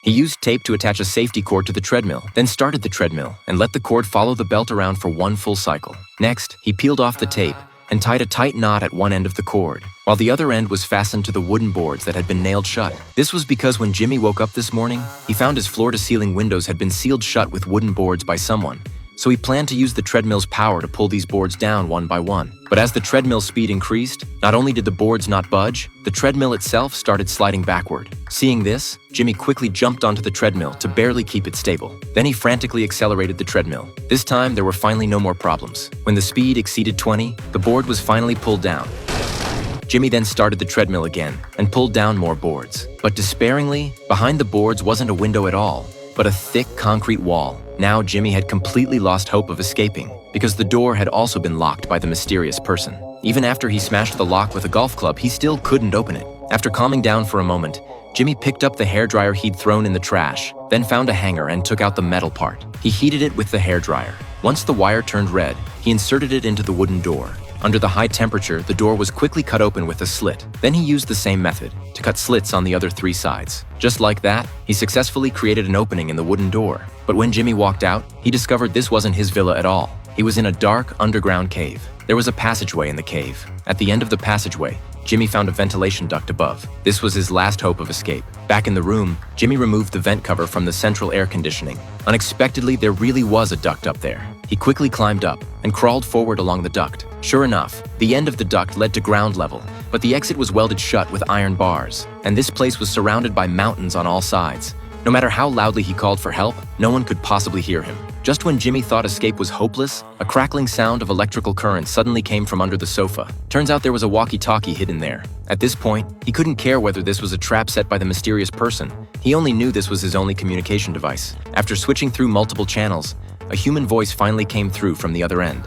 He used tape to attach a safety cord to the treadmill, then started the treadmill and let the cord follow the belt around for one full cycle. Next, he peeled off the tape and tied a tight knot at one end of the cord, while the other end was fastened to the wooden boards that had been nailed shut. This was because when Jimmy woke up this morning, he found his floor-to-ceiling windows had been sealed shut with wooden boards by someone, so he planned to use the treadmill's power to pull these boards down one by one. But as the treadmill's speed increased, not only did the boards not budge, the treadmill itself started sliding backward. Seeing this, Jimmy quickly jumped onto the treadmill to barely keep it stable. Then he frantically accelerated the treadmill. This time, there were finally no more problems. When the speed exceeded 20, the board was finally pulled down. Jimmy then started the treadmill again and pulled down more boards. But despairingly, behind the boards wasn't a window at all, but a thick concrete wall. Now Jimmy had completely lost hope of escaping, because the door had also been locked by the mysterious person. Even after he smashed the lock with a golf club, he still couldn't open it. After calming down for a moment, Jimmy picked up the hairdryer he'd thrown in the trash, then found a hanger and took out the metal part. He heated it with the hairdryer. Once the wire turned red, he inserted it into the wooden door. Under the high temperature, the door was quickly cut open with a slit. Then he used the same method to cut slits on the other 3 sides. Just like that, he successfully created an opening in the wooden door. But when Jimmy walked out, he discovered this wasn't his villa at all. He was in a dark, underground cave. There was a passageway in the cave. At the end of the passageway, Jimmy found a ventilation duct above. This was his last hope of escape. Back in the room, Jimmy removed the vent cover from the central air conditioning. Unexpectedly, there really was a duct up there. He quickly climbed up and crawled forward along the duct. Sure enough, the end of the duct led to ground level, but the exit was welded shut with iron bars, and this place was surrounded by mountains on all sides. No matter how loudly he called for help, no one could possibly hear him. Just when Jimmy thought escape was hopeless, a crackling sound of electrical current suddenly came from under the sofa. Turns out there was a walkie-talkie hidden there. At this point, he couldn't care whether this was a trap set by the mysterious person. He only knew this was his only communication device. After switching through multiple channels, a human voice finally came through from the other end.